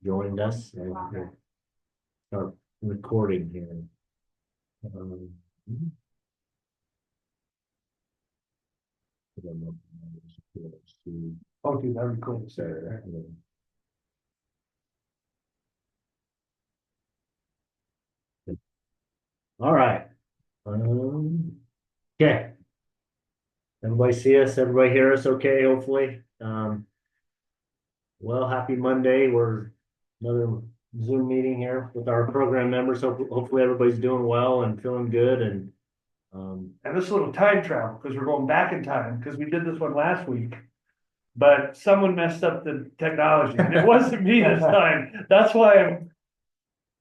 joined us. And we'll start recording here. Um, I don't know if Oh, dude, that'd be cool to say I that. can- All right. Okay. Everybody see us? Everybody hear us okay, hopefully? Well, happy Monday. We're another Zoom meeting here with our program members. Hopefully everybody's doing well and feeling good and And this little time travel, because we're going back in time, because we did this one last week, but someone messed up the technology, and it wasn't me this time. That's why I'm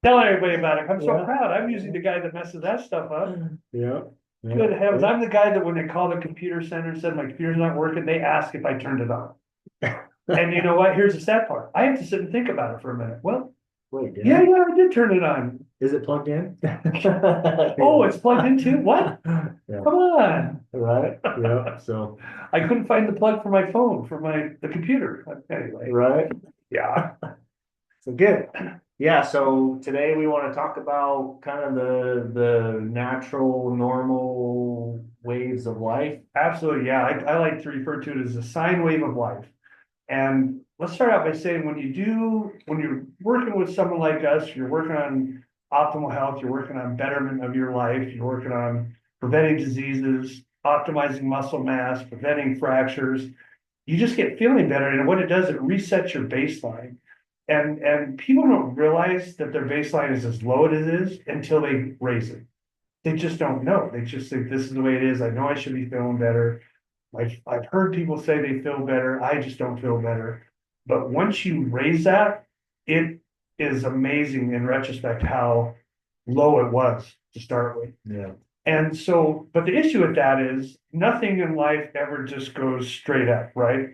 telling everybody about it. I'm so Yeah. proud. I'm usually the guy that messes that stuff up. Yeah. Yeah. Good heavens, I'm the guy that when they call the computer center and said my computer's not working, they ask if I turned it on. And you know what? Here's the sad part. I have to sit and think about it for a minute. Well, Wait, did yeah, I? yeah, I did turn it on. Is it plugged in? Oh, it's plugged into what? Yeah. Come on. Right. Yeah. So, I couldn't find the plug for my phone, for the computer. Anyway, right. yeah. So good. Yeah. So today we want to talk about kind of the natural, normal waves of life. Absolutely, yeah. I like to refer to it as a sine wave of life. And let's start out by saying when you're working with someone like us, you're working on optimal health, you're working on betterment of your life, you're working on preventing diseases, optimizing muscle mass, preventing fractures. You just get feeling better. And what it does, it resets your baseline. And people don't realize that their baseline is as low as it is until they raise it. They just don't know. They just think this is the way it is. I know I should be feeling better. I've heard people say they feel better. I just don't feel better. But once you raise that, it is amazing in retrospect how low it was to start with. Yeah. And so, but the issue with that is nothing in life ever just goes straight up, right?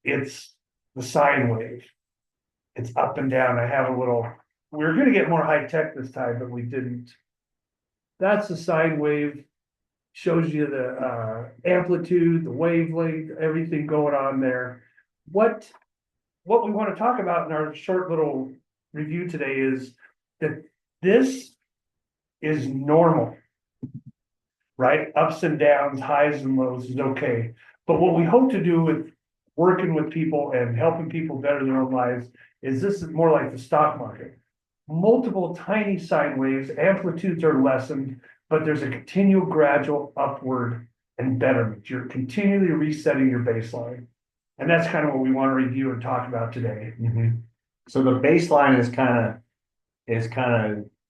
It's the sine wave. It's up and down. I have a little, we were going to get more high tech this time, but we didn't. That's the sine wave, shows you the amplitude, the wavelength, everything going on there. What what we want to talk about in our short little review today is that this is normal, right? Ups and downs, highs and lows is okay. But what we hope to do with working with people and helping people better their own lives is this is more like the stock market. Multiple tiny sine waves, amplitudes are lessened, but there's a continual gradual upward and betterment. You're continually resetting your baseline. And that's kind of what we want to review and talk about today. Mhm. So the baseline is kind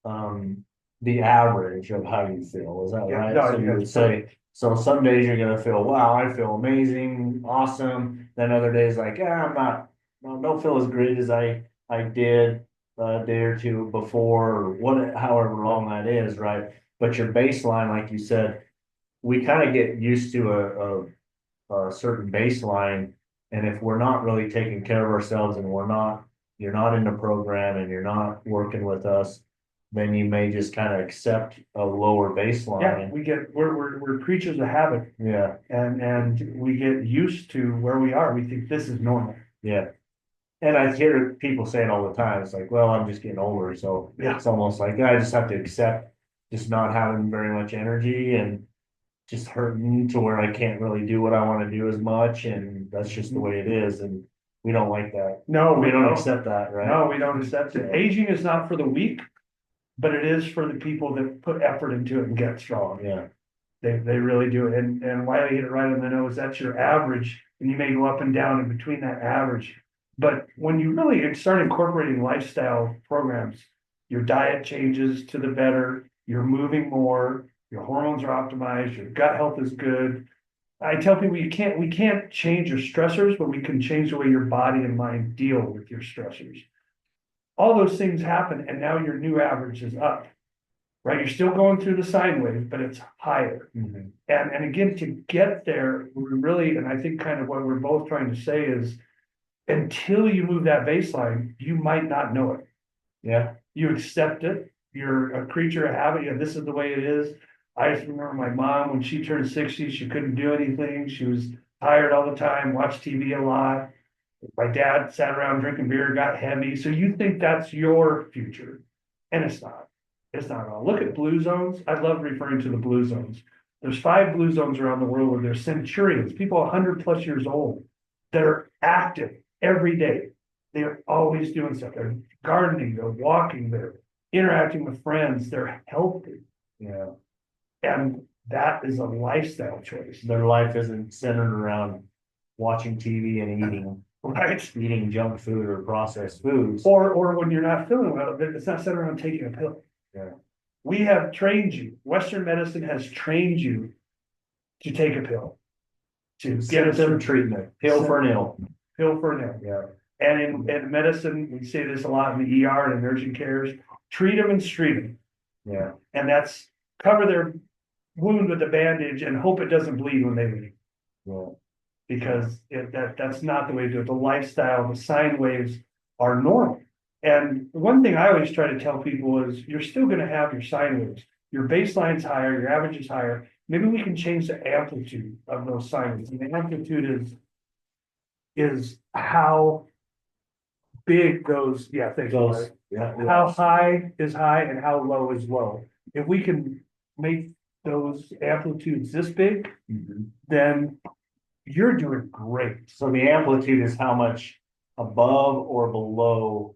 of the average of how you feel. Is that Yeah, right? no, So you would that's perfect. say, so some days you're gonna feel, wow, I feel amazing, awesome. Then other days like, yeah, I'm not, no, don't feel as great as I did a day or two before, or what, however long that is, right? But your baseline, like you said, we kind of get used to a certain baseline. And if we're not really taking care of ourselves and you're not in the program and you're not working with us, then you may just kind of accept a lower Yeah, baseline. we're creatures of habit, Yeah, and we get used to where we are. We think this is normal. yeah. And I hear people saying all the time, it's like, well, I'm just getting older. So Yeah. it's almost like I just have to accept just not having very much energy and just hurting to where I can't really do what I want to do as much. And that's just the way it is. And we don't like that. No, We don't no, accept that, right? no, we don't accept it. Aging is not for the weak, but it is for the people that put effort into it and get strong. Yeah. They really do. And Wiley hit it right on the nose. That's your average. And you may go up and down in between that average. But when you really start incorporating lifestyle programs, your diet changes to the better, you're moving more, your hormones are optimized, your gut health is good. I tell people we can't change your stressors, but we can change the way your body and mind deal with your stressors. All those things happen, and now your new average is up, right? You're still going through the sine wave, but it's higher. Mhm. And again, to get there, we really, and I think kind of what we're both trying to say is until you move that baseline, you might not know it. Yeah. You accept it. You're a creature of habit. Yeah, this is the way it is. I just remember my mom when she turned 60, she couldn't do anything. She was tired all the time, watched TV a lot. My dad sat around drinking beer, got heavy. So you think that's your future. And it's not. It's not at all. Look at blue zones. I love referring to the blue zones. There's 5 blue zones around the world where there's centurions, people 100+ years old, that are active every day. They're always doing stuff. They're gardening, they're walking, they're interacting with friends, they're healthy. Yeah. And that is a lifestyle choice, Their life isn't centered around watching TV and right? eating junk food or processed foods. Or when you're not feeling well, it's not centered around taking a pill. Yeah. We have trained you, Western medicine has trained you to take a pill. To get a Symptom treatment, pill for an ill. pill for an ill. Yeah. And in medicine, we say this a lot in the ER and in urgent cares, treat them and street them. Yeah. And that's cover their wound with a bandage and hope it doesn't bleed when they leave. Yeah. Because that's not the way to do it. The lifestyle, the sine waves are normal. And one thing I always try to tell people is you're still going to have your sine waves. Your baseline's higher, your average is higher. Maybe we can change the amplitude of those sine waves. And the amplitude is how big those, Those, yeah. how high is high and how low is low. If we can make those amplitudes this big, Mhm. then you're doing great. So the amplitude is how much above or below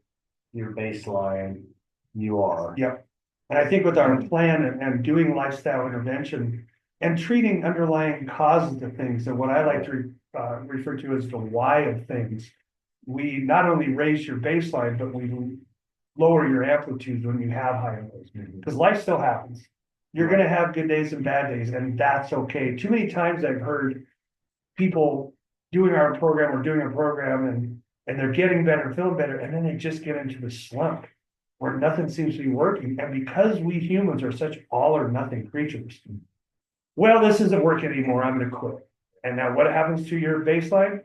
your baseline you are. Yep. And I think with our plan and doing lifestyle intervention and treating underlying causes of things, and what I like to refer to as the why of things, we not only raise your baseline, but we lower your amplitude when you have higher lows. Because life still happens. You're going to have good days and bad days, and that's okay. Too many times I've heard people doing our program or doing a program and they're getting better, feeling better, and then they just get into the slump where nothing seems to be working. And because we humans are such all or nothing creatures, well, this isn't working anymore, I'm going to quit. And now what happens to your baseline?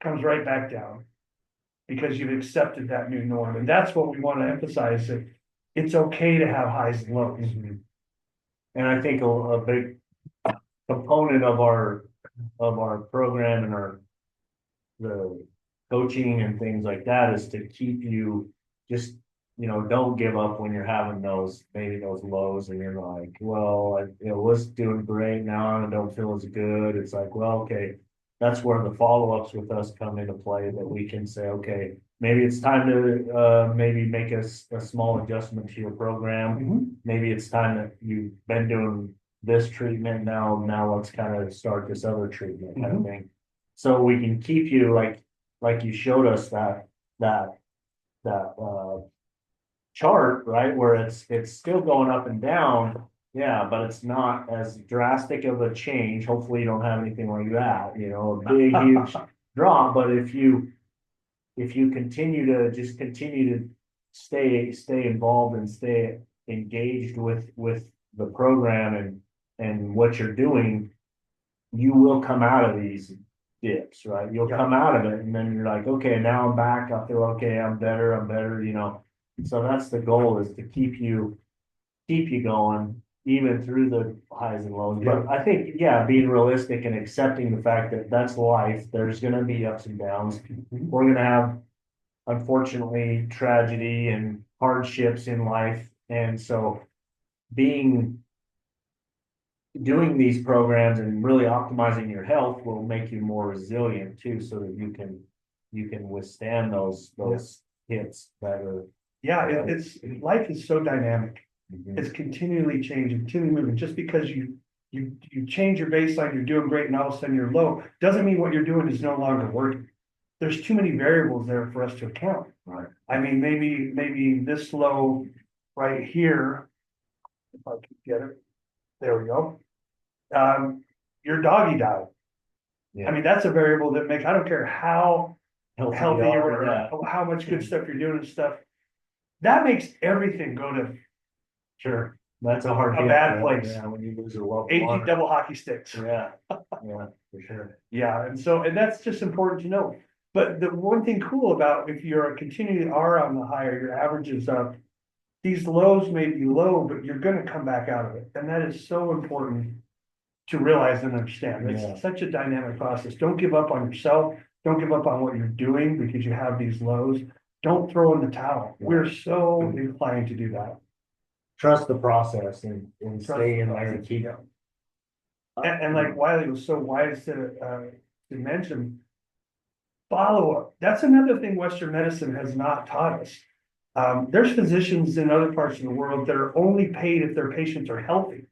Comes right back down because you've accepted that new norm. And that's what we want to emphasize, that it's okay to have highs and lows. Mhm. And I think a big component of our program and the coaching and things like that is to keep you just, don't give up when you're having those lows and you're like, well, it was doing great, now I don't feel as good. It's like, well, okay, that's where the follow-ups with us come into play, that we can say, okay, maybe it's time to maybe make a small adjustment to your program. Mm-hmm. Maybe it's time that you've been doing this treatment, now let's kind of start this other treatment kind of thing. So we can keep you like you showed us that chart, right? Where it's still going up and down. Yeah, but it's not as drastic of a change. Hopefully you don't have anything like that, a big, huge drop. But if you continue to stay involved and stay engaged with the program and what you're doing, you will come out of these dips, right? You'll come out of it, and then you're like, okay, now I'm back. I feel okay. I'm better. So that's the goal, is to keep you going even through the highs and lows. But I think, being realistic and accepting the fact that that's life. There's going to be ups and downs. We're going to have, unfortunately, tragedy and hardships in life, and so doing these programs and really optimizing your health will make you more resilient too, so that you can withstand those hits better. It's life is so dynamic. It's continually changing, continually moving. Just because you change your baseline, you're doing great, and all of a sudden you're low, doesn't mean what you're doing is no longer working. There's too many variables there for us to account. Right. I mean, maybe this low right here, if I can get it, there we go. Your doggy died. Yeah. I mean, that's a variable that makes, I don't care how healthy you are, how much good stuff you're doing and stuff. That makes everything go to Sure. That's a hard bad place. Yeah, when you lose a loved 8 one. double hockey sticks. Yeah, for sure. Yeah, and that's just important to know. But the one thing cool about, if you're continuing are on the higher, your average is up, these lows may be low, but you're going to come back out of it. And that is so important to realize and understand. It's such a dynamic process. Don't give up on yourself. Don't give up on what you're doing because you have these lows. Don't throw in the towel. We're so inclined to do that. Trust the process and Trust stay the in there and process, keep. yeah. And like Wiley was so wise to mention, follow up. That's another thing Western medicine has not taught us. There's physicians in other parts of the world that are only paid if their patients are healthy.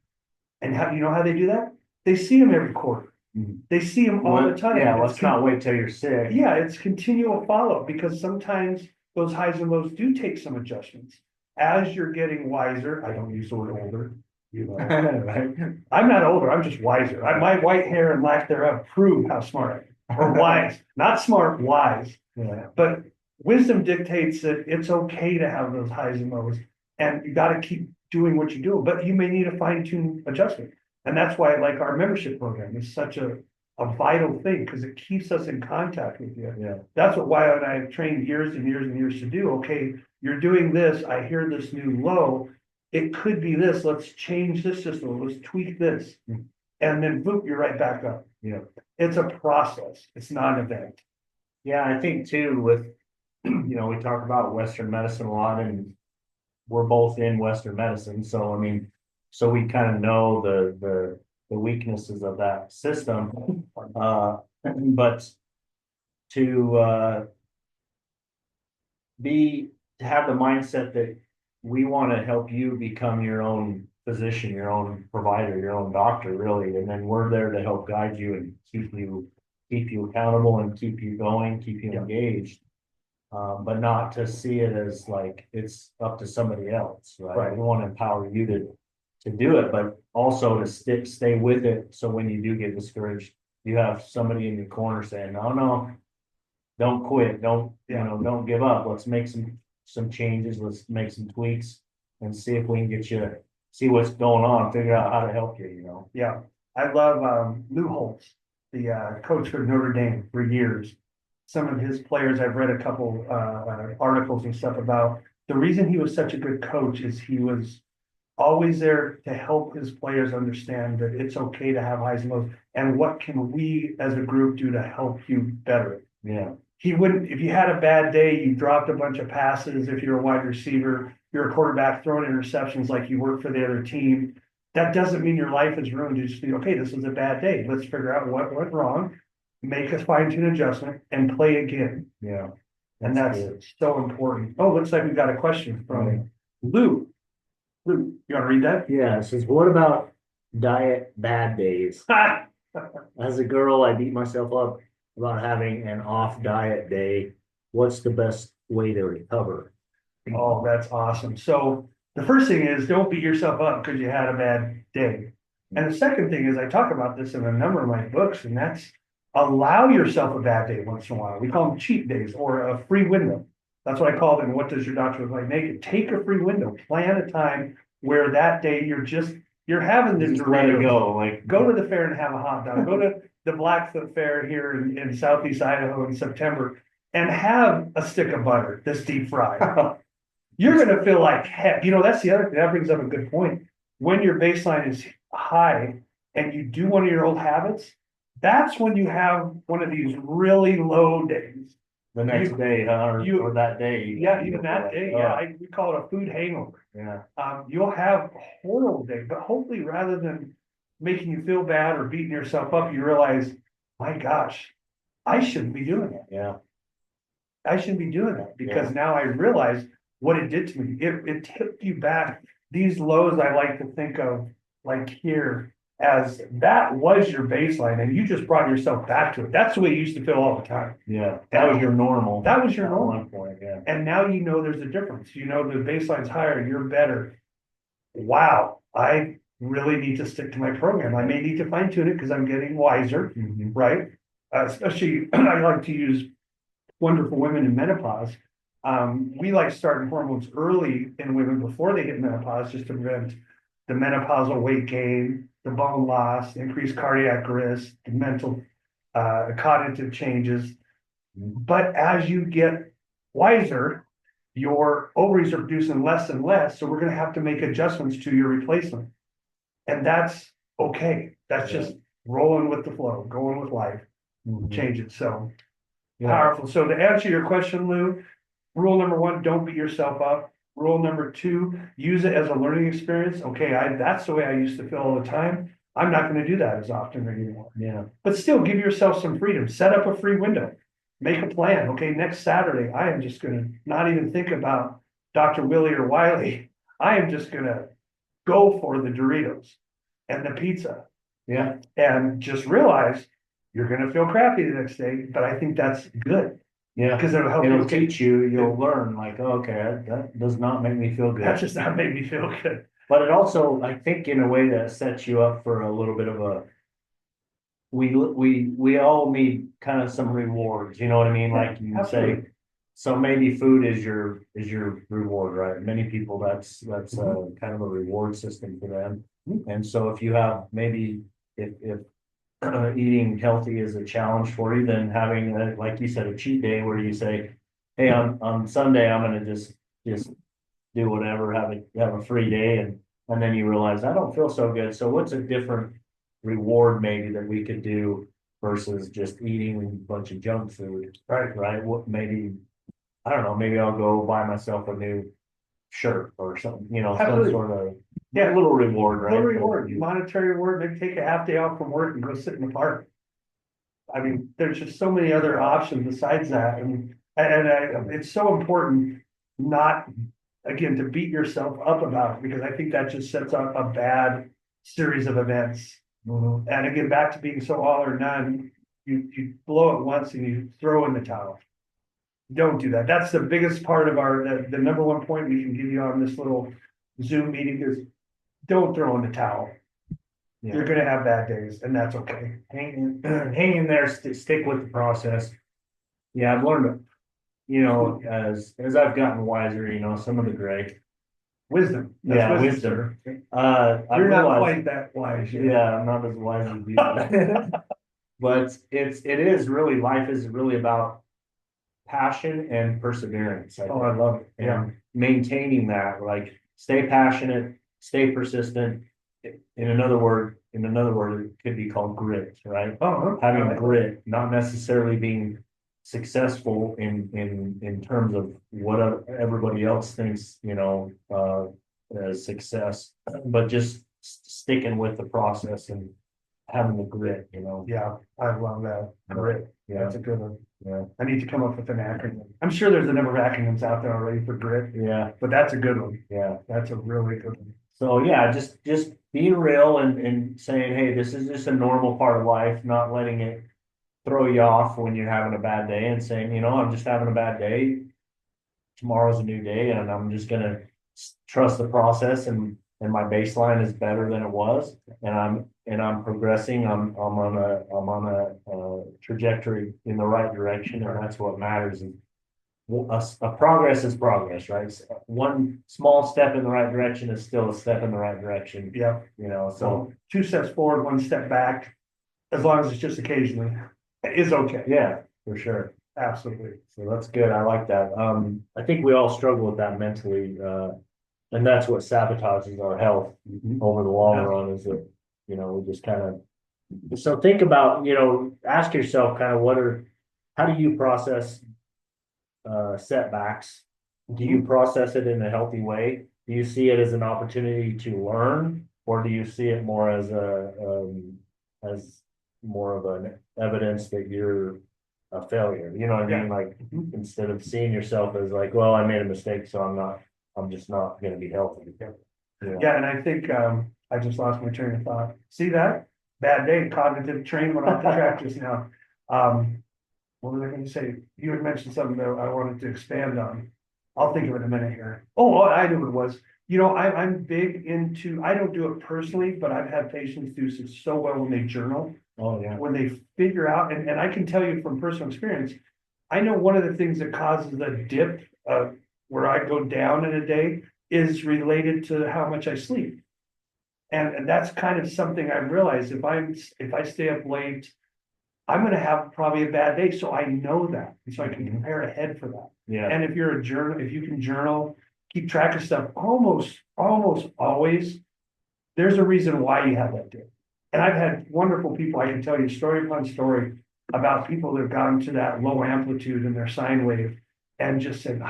And how, you know how they do that? They see them every quarter. Mhm. They see them all the time. Yeah, It's let's not wait till you're sick. Yeah, it's continual follow-up because sometimes those highs and lows do take some adjustments. As you're getting wiser, I don't use the word older, you know. Right? I'm not older, I'm just wiser. My white hair and lack thereof prove how smart I am, or wise, not smart, wise. Yeah. But wisdom dictates that it's okay to have those highs and lows, and you got to keep doing what you do, but you may need a fine-tune adjustment. And that's why like our membership program is such a vital thing because it keeps us in contact with you. Yeah. That's what Wyatt and I have trained years and years and years to do. Okay, you're doing this. I hear this new low. It could be this. Let's change this system. Let's tweak this. Mm. And then boop, you're right back up. Yeah. It's a process. It's not an event. Yeah, I think too with, you know, we talk about Western medicine a lot and we're both in Western medicine. So, I mean, so we kind of know the weaknesses of that system. But to to have the mindset that we want to help you become your own physician, your own provider, your own doctor, really. And then we're there to help guide you and keep you accountable and keep you going, keep you engaged. But not to see it as like it's up to somebody else, right? Right. We want to empower you to do it, but also to stay with it. So when you do get discouraged, you have somebody in your corner saying, no, don't quit. Don't give up. Let's make some changes. Let's make some tweaks and see if we can get you, see what's going on, figure out how to help you, you know? Yeah. I love Lou Holtz, the coach for Notre Dame for years. Some of his players, I've read a couple articles and stuff about. The reason he was such a good coach is he was always there to help his players understand that it's okay to have highs and lows. And what can we as a group do to help you better it? Yeah. He wouldn't, if you had a bad day, you dropped a bunch of passes, if you're a wide receiver, you're a quarterback throwing interceptions like you work for the other team. That doesn't mean your life is ruined. You just be, okay, this was a bad day. Let's figure out what went wrong, make a fine-tune adjustment and play again. Yeah. And that's so important. Oh, looks like we've got a question from Lou. Lou, you want to read that? Yeah, it says, what about diet bad days? As a girl, I beat myself up about having an off diet day. What's the best way to recover? Oh, that's awesome. So the first thing is don't beat yourself up because you had a bad day. And the second thing is I talk about this in a number of my books, and that's allow yourself a bad day once in a while. We call them cheat days or a free window. That's what I call them. What does your doctor look like naked? Take a free window. Plan a time where that day you're having this. Just let it go. Like go to the fair and have a hot dog. Go to the Blackfoot Fair here in Southeast Idaho in September and have a stick of butter that's deep fried. You're going to feel like heck. You know, that's the other thing. That brings up a good point. When your baseline is high and you do one of your old habits, that's when you have one of these really low days. The next day, or that day. Yeah, even that day. Yeah, we call it a food hangover. Yeah. You'll have a horrible day, but hopefully rather than making you feel bad or beating yourself up, you realize, my gosh, I shouldn't be doing that. Yeah. I shouldn't be doing that because now I realize what it did to me. It tipped you back. These lows I like to think of like here as that was your baseline and you just brought yourself back to it. That's the way you used to feel all the time. Yeah. That was your normal. That was your normal. At one point, yeah. And now you know there's a difference. You know the baseline's higher, you're better. Wow, I really need to stick to my program. I may need to fine tune it because I'm getting wiser, right? Especially I like to use wonderful women in menopause. We like starting hormones early in women before they hit menopause just to prevent the menopausal weight gain, the bone loss, increased cardiac risk, the mental cognitive changes. But as you get wiser, your ovaries are producing less and less. So we're going to have to make adjustments to your replacement. And that's okay. That's just rolling with the flow, going with life, change it. So Powerful. So to answer your question, Lou, rule number one, don't beat yourself up. Rule number two, use it as a learning experience. Okay, that's the way I used to feel all the time. I'm not going to do that as often anymore. Yeah. But still give yourself some freedom. Set up a free window. Make a plan. Okay, next Saturday, I am just going to not even think about Dr. Willie or Wiley. I am just going to go for the Doritos and the pizza. Yeah. And just realize you're going to feel crappy the next day, but I think that's good. Yeah. Because it'll help It'll you teach you, you'll learn like, okay, that does not make me feel That good. does not make me feel good. But it also, I think in a way that sets you up for a little bit of a, we all need kind of some rewards, you know what I mean? Like you Absolutely. say, so maybe food is your reward, right? Many people, that's kind of a reward system for them. And so if you have maybe, if eating healthy is a challenge for you, then having like you said, a cheat day where you say, hey, on Sunday, I'm gonna just do whatever, have a free day, and then you realize I don't feel so good. So what's a different reward maybe that we could do versus just eating a bunch of junk food, Right. right? What maybe, I don't know, maybe I'll go buy myself a new shirt or something, some Absolutely. sort of Yeah. little reward, right? Little reward, monetary reward, maybe take a half day off from work and go sit in the park. I mean, there's just so many other options besides that. It's so important not, again, to beat yourself up about it, because I think that just sets up a bad series of events. Mhm. And again, back to being so all or none, you blow it once and you throw in the towel. Don't do that. That's the biggest part of the number one point we can give you on this little Zoom meeting is don't throw in the towel. Yeah. You're gonna have bad days, and that's okay. Hang in there, stick with the process. Yeah, I've learned, as I've gotten wiser, some of the gray. Wisdom. That's Yeah, wisdom. wisdom. Sir. I You're not realized, quite that wise yet. yeah, I'm not as wise as you. But it is really, life is really about passion and perseverance. Oh, I love it. Yeah. And maintaining that, like, stay passionate, stay persistent. In another word, it could be called grit, right? Oh, Having grit, not necessarily being successful in terms of what everybody else thinks, as success, but just sticking with the process and having the grit. Yeah, I love that. Grit. Yeah, That's a good one. yeah, I need to come up with an acronym. I'm sure there's a number of acronyms out there already for grit, yeah, but that's a good one. yeah. That's a really good one. So yeah, just being real and saying, hey, this is just a normal part of life, not letting it throw you off when you're having a bad day, and saying, I'm just having a bad day. Tomorrow's a new day, and I'm just gonna trust the process, and my baseline is better than it was, and I'm progressing. I'm on a trajectory in the right direction, and that's what matters. And a progress is progress, right? One small step in the right direction is still a step in the right direction. Yeah. So 2 steps forward, 1 step back, as long as it's just occasionally, is okay. yeah, for sure. Absolutely. So that's good. I like that. I think we all struggle with that mentally, and that's what sabotages our health over the long run. Is that we just kind of. So think about, ask yourself kind of how do you process setbacks? Do you process it in a healthy way? Do you see it as an opportunity to learn, or do you see it more as as more of an evidence that you're a failure? You know what I mean? Like, instead of seeing yourself as like, well, I made a mistake, so I'm just not going to be healthy. Yeah, and I think I just lost my train of thought. See that? Bad day, cognitive train went off the track just now. What was I going to say? You had mentioned something that I wanted to expand on. I'll think of it in a minute here. Oh, I knew what it was. I'm big into, I don't do it personally, but I've had patients do so well when they journal. Oh, yeah. When they figure out, and I can tell you from personal experience, I know one of the things that causes a dip where I go down in a day is related to how much I sleep. And that's kind of something I've realized. If I stay up late, I'm going to have probably a bad day. So I know that. And so I can prepare ahead for that. Yeah. And if you can journal, keep track of stuff, almost always, there's a reason why you have that day. And I've had wonderful people. I can tell you story upon story about people that have gone to that low amplitude in their sine wave and just said,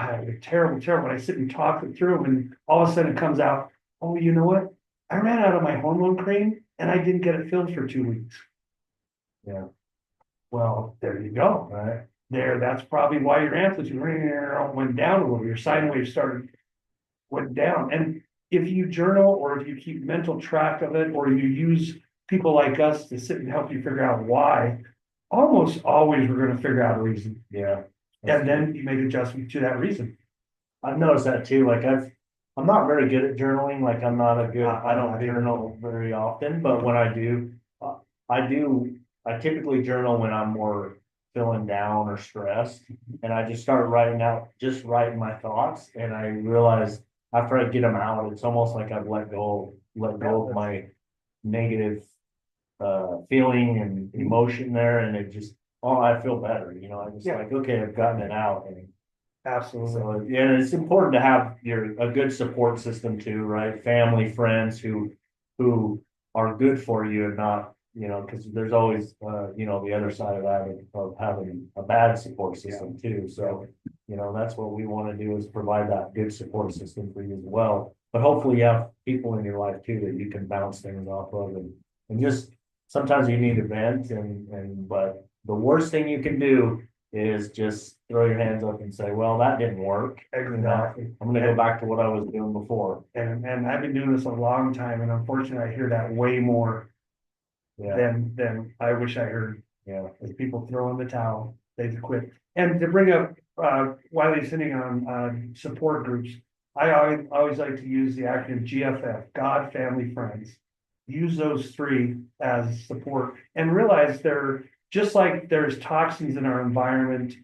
terrible, terrible. And I sit and talk it through and all of a sudden it comes out, oh, you know what? I ran out of my hormone cream and I didn't get it filled for 2 weeks. Yeah. Well, there you go. Right. That's probably why your amplitude went down a little. Your sine wave went down. And if you journal or if you keep mental track of it, or you use people like us to sit and help you figure out why, almost always we're going to figure out a reason. Yeah. And then you make adjustments to that reason. I've noticed that too. Like I'm not very good at journaling. Like I don't journal very often, but when I do, I typically journal when I'm more feeling down or stressed. And I just start writing my thoughts. And I realize after I get them out, it's almost like I've let go of my negative, feeling and emotion there. And it just, oh, I feel better. I just like, okay, I've gotten it out. And Absolutely. so, yeah, it's important to have a good support system too, right? Family, friends who are good for you and not, because there's always, the other side of that of having a bad support system too. So, that's what we want to do is provide that good support system for you as well. But hopefully you have people in your life too that you can bounce things off of and just sometimes you need to vent but the worst thing you can do is just throw your hands up and say, well, that didn't work. Exactly. I'm gonna go back to what I was doing before. And I've been doing this a long time, and unfortunately I hear that way more than I wish I heard. Yeah. As people throw in the towel, they quit. And to bring up Wiley's hitting on support groups, I always like to use the acronym GFF, God, Family, Friends. Use those three as support and realize they're just like there's toxins in our environment,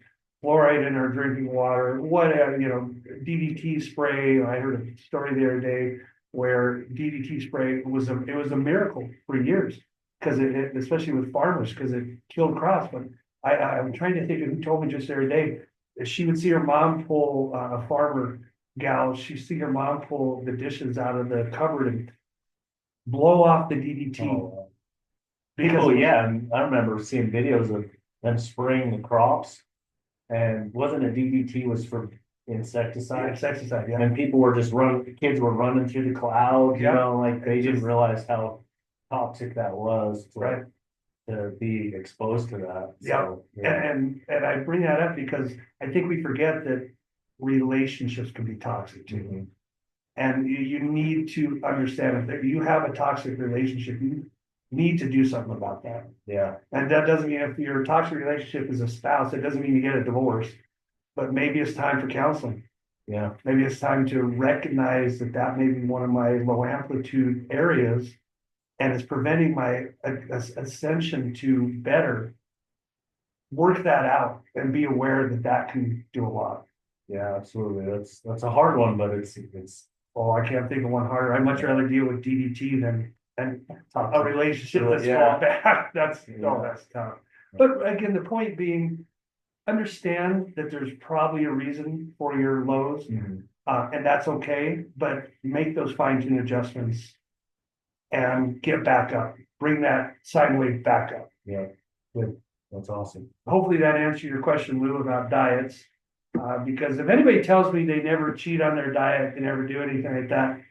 fluoride in our drinking water, whatever, DDT spray. I heard a story the other day where DDT spray was a miracle for years because it especially with farmers, because it killed crops. But I'm trying to think of who told me just the other day that she would see her mom pull a farmer gal, she see her mom pull the dishes out of the cupboard and blow off the DDT. Oh, yeah, and I remember seeing videos of them spraying the crops, and wasn't a DDT was for insecticide? Insecticide, yeah. And kids were running through the clouds, like they didn't realize how toxic that was to be exposed to that. So, And I bring that up because I think we forget that relationships can be toxic too. Mm-hmm. And you need to understand if you have a toxic relationship, you need to do something about that. Yeah. And that doesn't mean if your toxic relationship is a spouse, it doesn't mean you get a divorce, but maybe it's time for counseling. Yeah. Maybe it's time to recognize that may be one of my low amplitude areas and it's preventing my ascension to better. Work that out and be aware that can do a lot. Yeah, absolutely. That's a hard one, but it's. Oh, I can't think of one harder. I'd much rather deal with DDT than a relationship that's gone bad. That's tough. But again, the point being, understand that there's probably a reason for your lows, and that's okay. But make those fine-tune adjustments and get back up. Bring that sine wave back up. Yeah, good. That's awesome. Hopefully that answered your question, Lou, about diets. Because if anybody tells me they never cheat on their diet, they never do anything like that,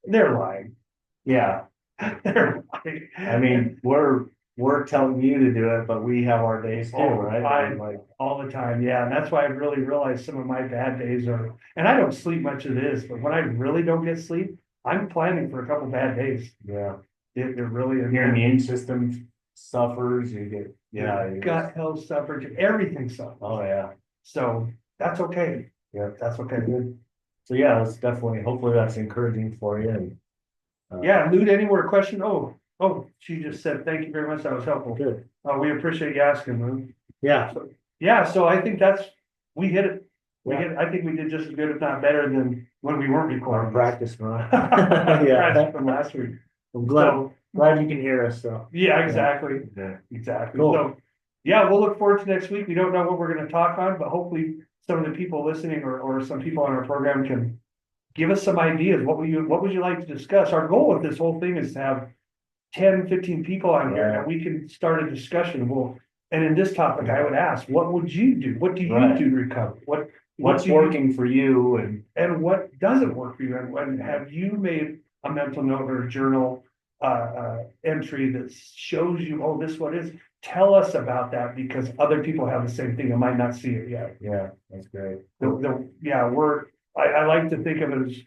they're lying. Yeah. They're lying. I mean, we're telling you to do it, but we have our days too, right? Like all the time. Yeah. And that's why I really realized some of my bad days are, and I don't sleep much of this, but when I really don't get sleep, I'm planning for a couple bad days. Yeah. It really, your immune system suffers, you get, your gut health suffers, everything suffers. Oh yeah. So that's okay. Yeah. That's okay. Good. So yeah, that's definitely, hopefully that's encouraging for you. And, yeah, Lou, any more question? Oh, she just said, thank you very much. That was helpful. Good. We appreciate you asking, Lou. Yeah. So I think we hit it. I think we did just as good, if not better, than when we weren't recording. Our practice run. Practice from last week. I'm glad you can hear us. So yeah, exactly. Yeah. Exactly. Cool. So yeah, we'll look forward to next week. We don't know what we're going to talk on, but hopefully some of the people listening or some people on our program can give us some ideas. What would you like to discuss? Our goal with this whole thing is to have 10, 15 people on here and we can start a discussion. And in this topic, I would ask, what would you do? What do you Right. do to recover? What's do you- working for you and what doesn't work for you? And have you made a mental note or a journal entry that shows you, oh, this what is? Tell us about that, because other people have the same thing and might not see it yet. yeah, that's great. Yeah, I like to think of it as,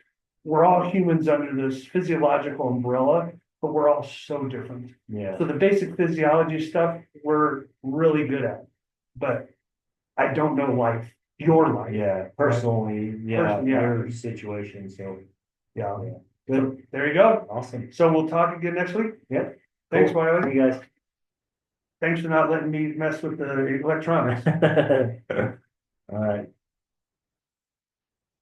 we're all humans under this physiological umbrella, but we're all so different. Yeah, So the basic physiology stuff, we're really good at, but I don't know life, your life. yeah, personally, yeah, Yeah. your situation, so, Yeah. yeah, So good, there you go. awesome. So we'll talk again next week. Yep. Thanks, Cool. Wiley. See you guys. Thanks for not letting me mess with the electronics. All right.